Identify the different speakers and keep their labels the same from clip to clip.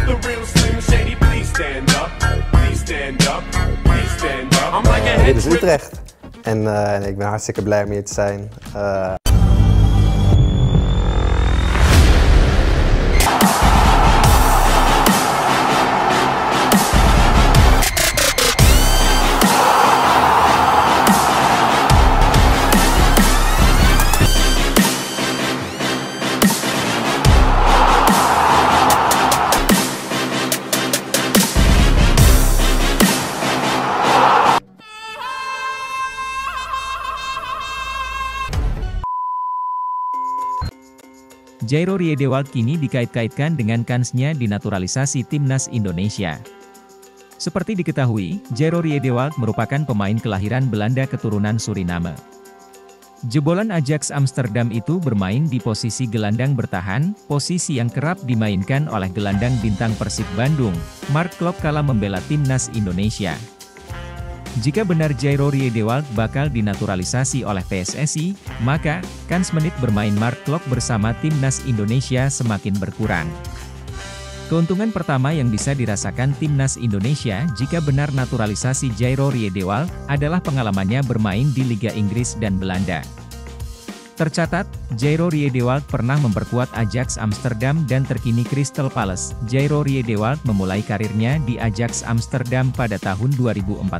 Speaker 1: The real Slim Shady, please stand up. Please stand up. Please stand up. I'm like a
Speaker 2: Dit is Utrecht. En ik ben hartstikke blij om hier te zijn.
Speaker 3: Jairo Riedewald kini dikait-kaitkan dengan kansnya dinaturalisasi timnas Indonesia. Seperti diketahui, Jairo Riedewald merupakan pemain kelahiran Belanda keturunan Suriname. Jebolan Ajax Amsterdam itu bermain di posisi gelandang bertahan, posisi yang kerap dimainkan oleh gelandang bintang Persib Bandung, Mark Klok kala membela timnas Indonesia. Jika benar Jairo Riedewald bakal dinaturalisasi oleh PSSI, maka kans menit bermain Mark Klok bersama timnas Indonesia semakin berkurang. Keuntungan pertama yang bisa dirasakan timnas Indonesia jika benar naturalisasi Jairo Riedewald adalah pengalamannya bermain di Liga Inggris dan Belanda. Tercatat, Jairo Riedewald pernah memperkuat Ajax Amsterdam dan terkini Crystal Palace. Jairo Riedewald memulai karirnya di Ajax Amsterdam pada tahun 2014.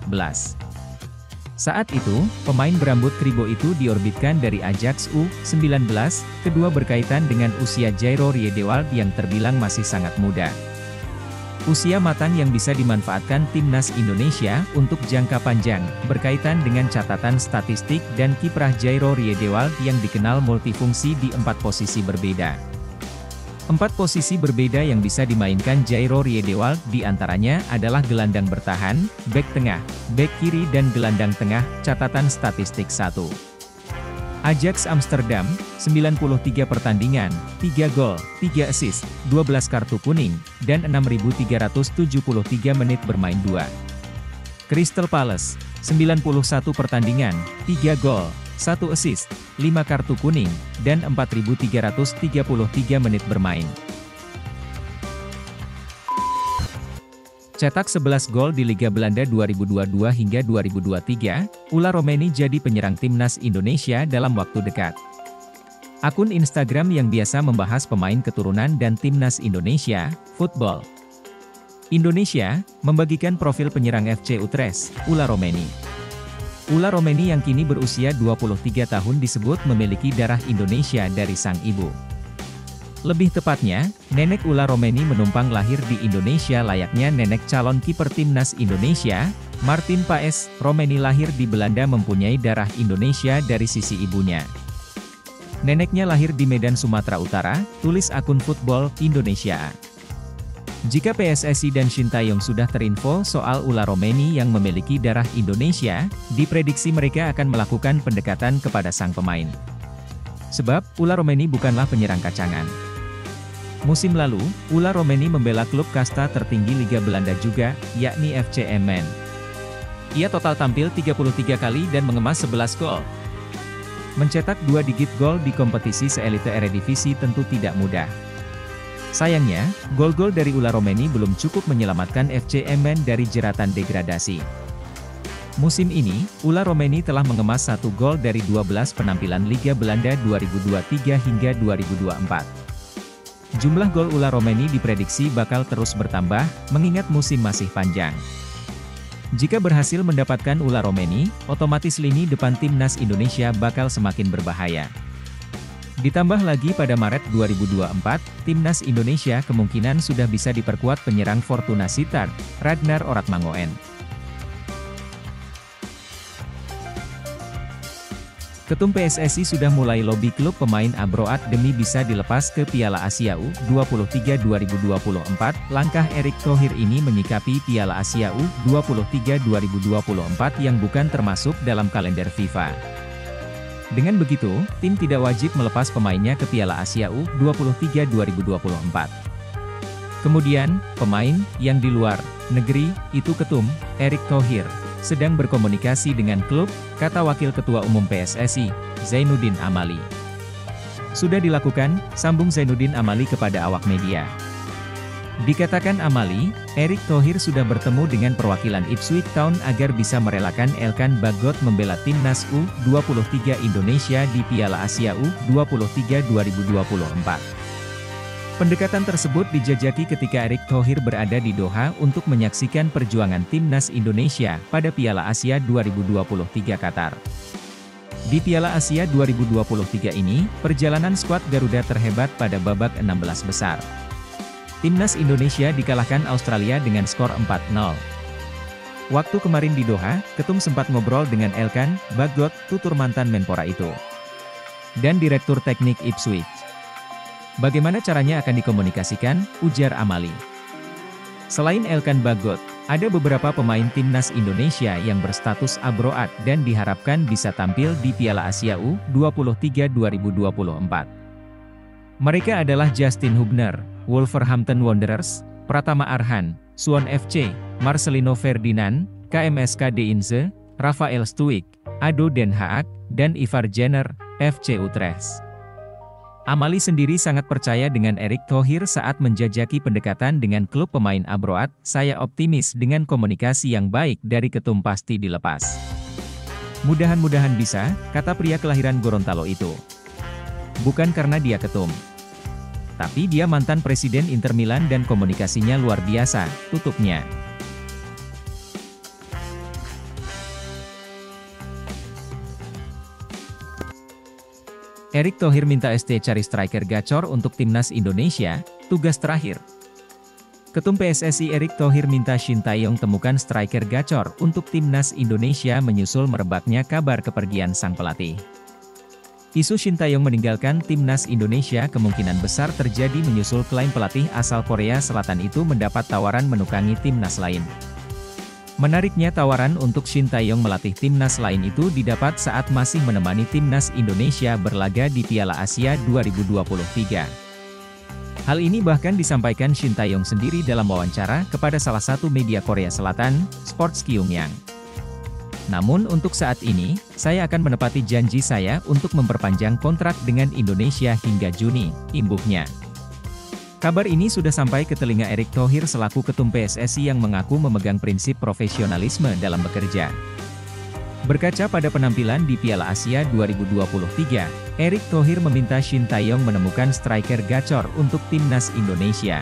Speaker 3: Saat itu, pemain berambut kribo itu diorbitkan dari Ajax U19, kedua berkaitan dengan usia Jairo Riedewald yang terbilang masih sangat muda. Usia matang yang bisa dimanfaatkan timnas Indonesia untuk jangka panjang, berkaitan dengan catatan statistik dan kiprah Jairo Riedewald yang dikenal multifungsi di 4 posisi berbeda. 4 posisi berbeda yang bisa dimainkan Jairo Riedewald diantaranya adalah gelandang bertahan, bek tengah, bek kiri dan gelandang tengah, catatan statistik 1. Ajax Amsterdam, 93 pertandingan, 3 gol, 3 assist, 12 kartu kuning, dan 6.373 menit bermain 2. Crystal Palace, 91 pertandingan, 3 gol, 1 assist, 5 kartu kuning, dan 4.333 menit bermain. Cetak 11 gol di Liga Belanda 2022 hingga 2023, Ula Romeni jadi penyerang timnas Indonesia dalam waktu dekat. Akun Instagram yang biasa membahas pemain keturunan dan timnas Indonesia, Football Indonesia, membagikan profil penyerang FC Utrecht, Ula Romeni. Ula Romeni yang kini berusia 23 tahun disebut memiliki darah Indonesia dari sang ibu. Lebih tepatnya, nenek Ula Romeni menumpang lahir di Indonesia layaknya nenek calon kiper timnas Indonesia, Martin Paes. Romeni lahir di Belanda mempunyai darah Indonesia dari sisi ibunya. Neneknya lahir di Medan, Sumatera Utara, tulis akun Football Indonesia. Jika PSSI dan Sintayong sudah terinfo soal Ula Romeni yang memiliki darah Indonesia, diprediksi mereka akan melakukan pendekatan kepada sang pemain. Sebab, Ula Romeni bukanlah penyerang kacangan. Musim lalu, Ula Romeni membela klub kasta tertinggi Liga Belanda juga, yakni FC Emmen. Ia total tampil 33 kali dan mengemas 11 gol. Mencetak 2 digit gol di kompetisi seelite Eredivisie tentu tidak mudah. Sayangnya, gol-gol dari Ula Romeni belum cukup menyelamatkan FC Emmen dari jeratan degradasi. Musim ini, Ula Romeni telah mengemas 1 gol dari 12 penampilan Liga Belanda 2023 hingga 2024. Jumlah gol Ula Romeni diprediksi bakal terus bertambah, mengingat musim masih panjang. Jika berhasil mendapatkan Ula Romeni, otomatis lini depan timnas Indonesia bakal semakin berbahaya. Ditambah lagi pada Maret 2024, timnas Indonesia kemungkinan sudah bisa diperkuat penyerang Fortuna Sittard, Ragnar Oratmangoen. Ketum PSSI sudah mulai lobi klub pemain Abroad demi bisa dilepas ke Piala Asia U23 2024. Langkah Erick Thohir ini menyikapi Piala Asia U23 2024 yang bukan termasuk dalam kalender FIFA. Dengan begitu, tim tidak wajib melepas pemainnya ke Piala Asia U23 2024. Kemudian, pemain yang di luar negeri itu ketum Erick Thohir sedang berkomunikasi dengan klub, kata Wakil Ketua Umum PSSI, Zainuddin Amali. Sudah dilakukan, sambung Zainuddin Amali kepada awak media. Dikatakan Amali, Erick Thohir sudah bertemu dengan perwakilan Ipswich Town agar bisa merelakan Elkan Bagot membela timnas U23 Indonesia di Piala Asia U23 2024. Pendekatan tersebut dijajaki ketika Erick Thohir berada di Doha untuk menyaksikan perjuangan timnas Indonesia pada Piala Asia 2023 Qatar. Di Piala Asia 2023 ini, perjalanan skuad Garuda terhebat pada babak 16 besar. Timnas Indonesia dikalahkan Australia dengan skor 4-0. Waktu kemarin di Doha, Ketum sempat ngobrol dengan Elkan Bagot, tutur mantan Menpora itu, dan Direktur Teknik Ipswich. Bagaimana caranya akan dikomunikasikan, ujar Amali. Selain Elkan Bagot, ada beberapa pemain timnas Indonesia yang berstatus abroad dan diharapkan bisa tampil di Piala Asia U23 2024. Mereka adalah Justin Hubner, Wolverhampton Wanderers, Pratama Arhan, Suwon FC, Marcelino Ferdinand, KMSK Deinze, Rafael Stuik, ADO Den Haag, dan Ivar Jenner, FC Utrecht. Amali sendiri sangat percaya dengan Erick Thohir saat menjajaki pendekatan dengan klub pemain abroad. Saya optimis dengan komunikasi yang baik dari Ketum pasti dilepas. Mudah-mudahan bisa, kata pria kelahiran Gorontalo itu. Bukan karena dia ketum, tapi dia mantan presiden Inter Milan dan komunikasinya luar biasa, tutupnya. Erick Thohir minta ST cari striker gacor untuk timnas Indonesia, tugas terakhir. Ketum PSSI Erick Thohir minta Shin Tae-yong temukan striker gacor untuk timnas Indonesia menyusul merebaknya kabar kepergian sang pelatih. Isu Shin Tae-yong meninggalkan timnas Indonesia kemungkinan besar terjadi menyusul klaim pelatih asal Korea Selatan itu mendapat tawaran menukangi timnas lain. Menariknya tawaran untuk Shin Tae-yong melatih timnas lain itu didapat saat masih menemani timnas Indonesia berlaga di Piala Asia 2023. Hal ini bahkan disampaikan Shin Tae-yong sendiri dalam wawancara kepada salah satu media Korea Selatan, Sports Kyungyang. Namun untuk saat ini, saya akan menepati janji saya untuk memperpanjang kontrak dengan Indonesia hingga Juni, imbuhnya. Kabar ini sudah sampai ke telinga Erick Thohir selaku Ketum PSSI yang mengaku memegang prinsip profesionalisme dalam bekerja. Berkaca pada penampilan di Piala Asia 2023, Erick Thohir meminta Shin Tae-yong menemukan striker gacor untuk timnas Indonesia.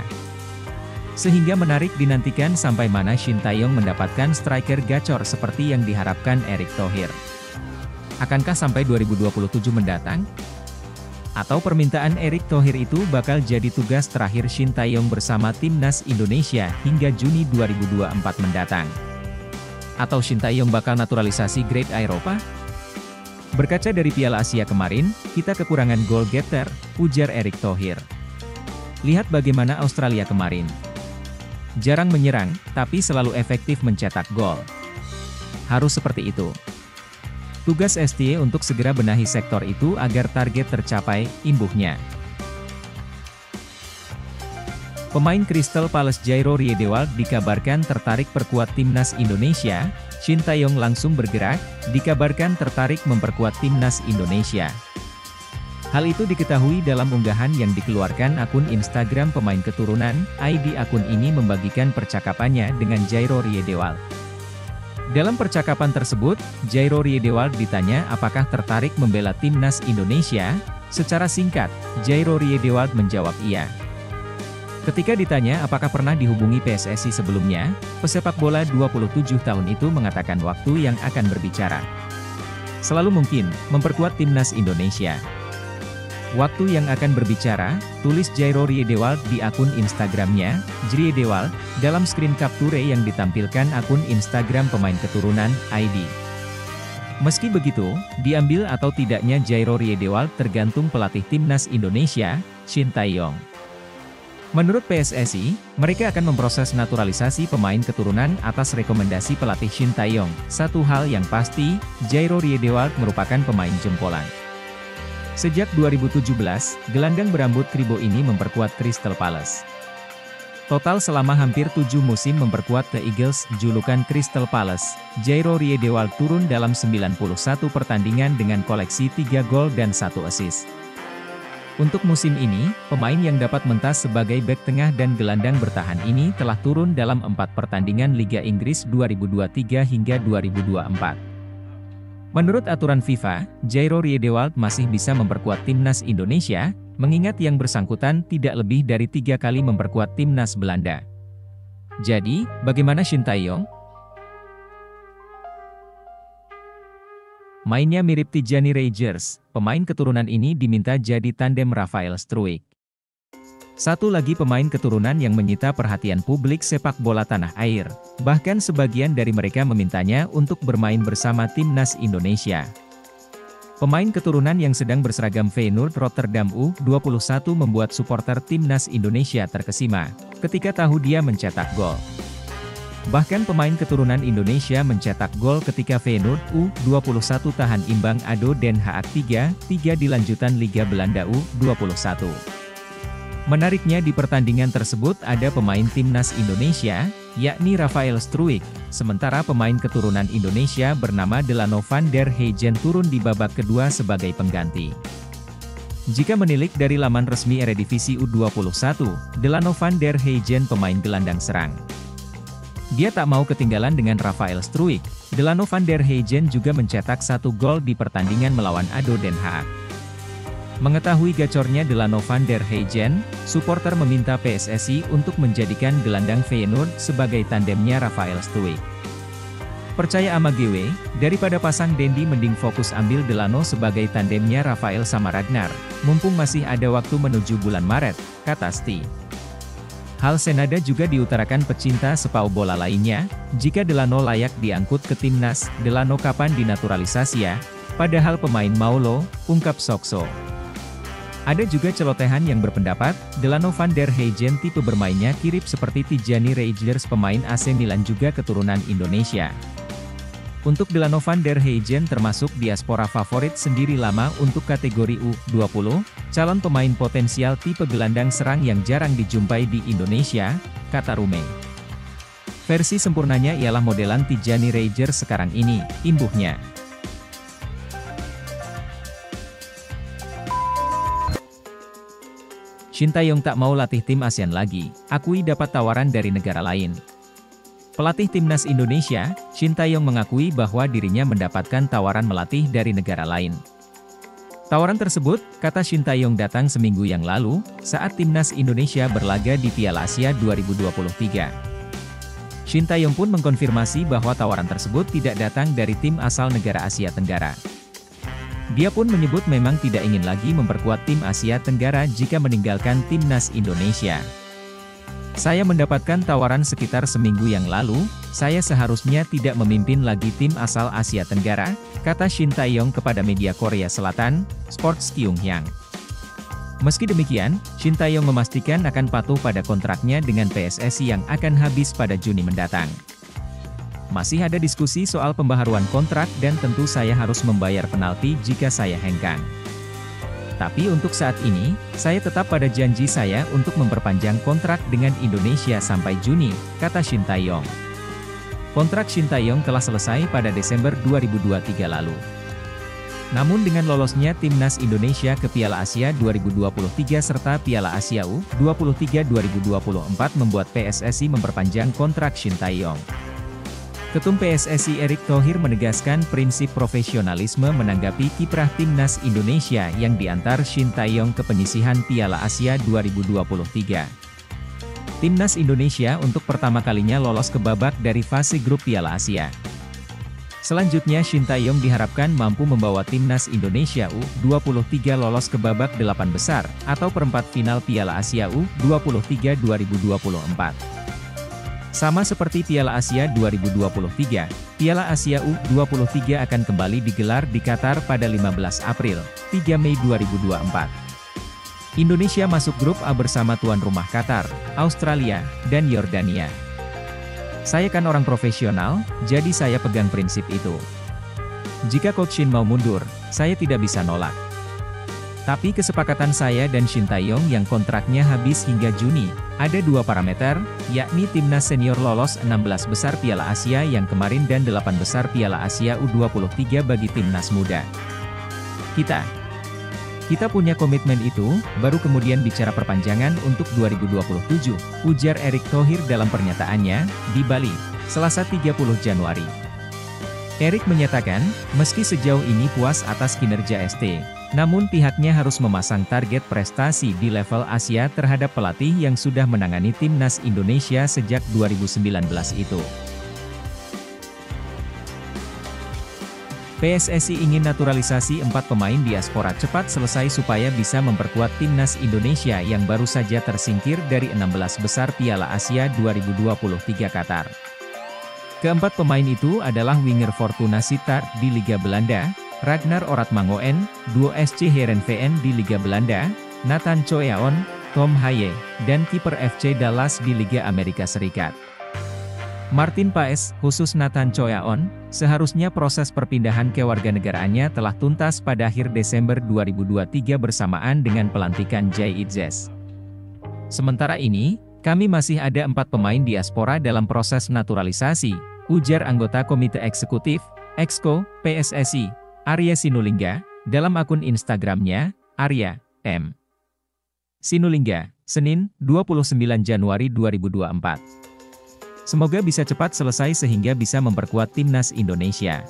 Speaker 3: Sehingga menarik dinantikan sampai mana Shin Tae-yong mendapatkan striker gacor seperti yang diharapkan Erick Thohir. Akankah sampai 2027 mendatang? Atau permintaan Erick Thohir itu bakal jadi tugas terakhir Shin Tae-yong bersama timnas Indonesia hingga Juni 2024 mendatang? Atau Shin Tae-yong bakal naturalisasi grade Eropa? Berkaca dari Piala Asia kemarin, kita kekurangan goal getter, ujar Erick Thohir. Lihat bagaimana Australia kemarin. Jarang menyerang, tapi selalu efektif mencetak gol. Harus seperti itu. Tugas STY untuk segera benahi sektor itu agar target tercapai, imbuhnya. Pemain Crystal Palace Jairo Riedewald dikabarkan tertarik perkuat timnas Indonesia. Shin Tae-yong langsung bergerak, dikabarkan tertarik memperkuat timnas Indonesia. Hal itu diketahui dalam unggahan yang dikeluarkan akun Instagram pemain keturunan. ID akun ini membagikan percakapannya dengan Jairo Riedewald. Dalam percakapan tersebut, Jairo Riedewald ditanya apakah tertarik membela timnas Indonesia. Secara singkat, Jairo Riedewald menjawab iya. Ketika ditanya apakah pernah dihubungi PSSI sebelumnya, pesepak bola 27 tahun itu mengatakan waktu yang akan berbicara. Selalu mungkin, memperkuat timnas Indonesia. Waktu yang akan berbicara, tulis Jairo Riedewald di akun Instagramnya, Jriedewald, dalam screen capture yang ditampilkan akun Instagram pemain keturunan, ID. Meski begitu, diambil atau tidaknya Jairo Riedewald tergantung pelatih timnas Indonesia, Shin Tae-yong. Menurut PSSI, mereka akan memproses naturalisasi pemain keturunan atas rekomendasi pelatih Shin Tae-yong. Satu hal yang pasti, Jairo Riedewald merupakan pemain jempolan. Sejak 2017, gelandang berambut kribo ini memperkuat Crystal Palace. Total selama hampir 7 musim memperkuat The Eagles, julukan Crystal Palace, Jairo Riedewald turun dalam 91 pertandingan dengan koleksi 3 gol dan 1 assist. Untuk musim ini, pemain yang dapat mentas sebagai bek tengah dan gelandang bertahan ini telah turun dalam 4 pertandingan Liga Inggris 2023 hingga 2024. Menurut aturan FIFA, Jairo Riedewald masih bisa memperkuat timnas Indonesia, mengingat yang bersangkutan tidak lebih dari 3 kali memperkuat timnas Belanda. Jadi, bagaimana Shin Tae-yong? Mainnya mirip Tijani Rangers, pemain keturunan ini diminta jadi tandem Rafael Struijk. Satu lagi pemain keturunan yang menyita perhatian publik sepak bola tanah air, bahkan sebagian dari mereka memintanya untuk bermain bersama timnas Indonesia. Pemain keturunan yang sedang berseragam Feyenoord Rotterdam U21 membuat supporter timnas Indonesia terkesima, ketika tahu dia mencetak gol. Bahkan pemain keturunan Indonesia mencetak gol ketika Feyenoord U21 tahan imbang ADO Den Haag 3-3 di lanjutan Liga Belanda U21. Menariknya di pertandingan tersebut ada pemain timnas Indonesia, yakni Rafael Struijk, sementara pemain keturunan Indonesia bernama Delano van der Heijden turun di babak kedua sebagai pengganti. Jika menilik dari laman resmi Eredivisie U21, Delano van der Heijden pemain gelandang serang. Dia tak mau ketinggalan dengan Rafael Struijk. Delano van der Heijden juga mencetak 1 gol di pertandingan melawan ADO Den Haag. Mengetahui gacornya Delano van der Heijden, supporter meminta PSSI untuk menjadikan gelandang Feyenoord sebagai tandemnya Rafael Struijk. Percaya ama GW, daripada pasang Dendi mending fokus ambil Delano sebagai tandemnya Rafael sama Ragnar, mumpung masih ada waktu menuju bulan Maret, kata Sti. Hal senada juga diutarakan pecinta sepak bola lainnya, jika Delano layak diangkut ke timnas, Delano kapan dinaturalisasi ya? Padahal pemain Maulo, ungkap Sokso. Ada juga celotehan yang berpendapat, Delano van der Heijden tipe bermainnya kirip seperti Tijani Rangers pemain AC Milan juga keturunan Indonesia. Untuk Delano van der Heijden termasuk diaspora favorit sendiri lama untuk kategori U20, calon pemain potensial tipe gelandang serang yang jarang dijumpai di Indonesia, kata Rume. Versi sempurnanya ialah modelan Tijani Rangers sekarang ini, imbuhnya. Shin Tae-yong tak mau latih tim ASEAN lagi, akui dapat tawaran dari negara lain. Pelatih timnas Indonesia, Shin Tae-yong mengakui bahwa dirinya mendapatkan tawaran melatih dari negara lain. Tawaran tersebut, kata Shin Tae-yong datang seminggu yang lalu, saat timnas Indonesia berlaga di Piala Asia 2023. Shin Tae-yong pun mengkonfirmasi bahwa tawaran tersebut tidak datang dari tim asal negara Asia Tenggara. Dia pun menyebut memang tidak ingin lagi memperkuat tim Asia Tenggara jika meninggalkan timnas Indonesia. Saya mendapatkan tawaran sekitar seminggu yang lalu, saya seharusnya tidak memimpin lagi tim asal Asia Tenggara, kata Shin Tae-yong kepada media Korea Selatan, Sports Kyungyang. Meski demikian, Shin Tae-yong memastikan akan patuh pada kontraknya dengan PSSI yang akan habis pada Juni mendatang. Masih ada diskusi soal pembaharuan kontrak dan tentu saya harus membayar penalti jika saya hengkang. Tapi untuk saat ini, saya tetap pada janji saya untuk memperpanjang kontrak dengan Indonesia sampai Juni, kata Shin Tae-yong. Kontrak Shin Tae-yong telah selesai pada Desember 2023 lalu. Namun dengan lolosnya timnas Indonesia ke Piala Asia 2023 serta Piala Asia U23 2024 membuat PSSI memperpanjang kontrak Shin Tae-yong. Ketum PSSI Erick Thohir menegaskan prinsip profesionalisme menanggapi kiprah timnas Indonesia yang diantar Shin Tae-yong ke penyisihan Piala Asia 2023. Timnas Indonesia untuk pertama kalinya lolos ke babak dari fase grup Piala Asia. Selanjutnya Shin Tae-yong diharapkan mampu membawa timnas Indonesia U23 lolos ke babak 8 besar, atau perempat final Piala Asia U23 2024. Sama seperti Piala Asia 2023, Piala Asia U23 akan kembali digelar di Qatar pada 15 April, 3 Mei 2024. Indonesia masuk grup A bersama tuan rumah Qatar, Australia, dan Yordania. Saya kan orang profesional, jadi saya pegang prinsip itu. Jika Coach Shin mau mundur, saya tidak bisa nolak. Tapi kesepakatan saya dan Shin Tae-yong yang kontraknya habis hingga Juni, ada 2 parameter, yakni timnas senior lolos 16 besar Piala Asia yang kemarin dan 8 besar Piala Asia U23 bagi timnas muda. Kita Kita punya komitmen itu, baru kemudian bicara perpanjangan untuk 2027, ujar Erick Thohir dalam pernyataannya, di Bali, Selasa 30 Januari. Erick menyatakan, meski sejauh ini puas atas kinerja ST, namun pihaknya harus memasang target prestasi di level Asia terhadap pelatih yang sudah menangani timnas Indonesia sejak 2019 itu. PSSI ingin naturalisasi 4 pemain diaspora cepat selesai supaya bisa memperkuat timnas Indonesia yang baru saja tersingkir dari 16 besar Piala Asia 2023 Qatar. Keempat pemain itu adalah winger Fortuna Sittard di Liga Belanda, Ragnar Oratmangoen, duo SC Heerenveen di Liga Belanda, Nathan Choeaon, Tom Haye, dan kiper FC Dallas di Liga Amerika Serikat. Martin Paes, khusus Nathan Choeaon, seharusnya proses perpindahan kewarganegaraannya telah tuntas pada akhir Desember 2023 bersamaan dengan pelantikan Jay Itzes. Sementara ini, kami masih ada 4 pemain diaspora dalam proses naturalisasi, ujar anggota Komite Eksekutif, Exco, PSSI, Arya Sinulinga, dalam akun Instagramnya, Arya, M. Sinulinga, Senin, 29 Januari 2024. Semoga bisa cepat selesai sehingga bisa memperkuat timnas Indonesia.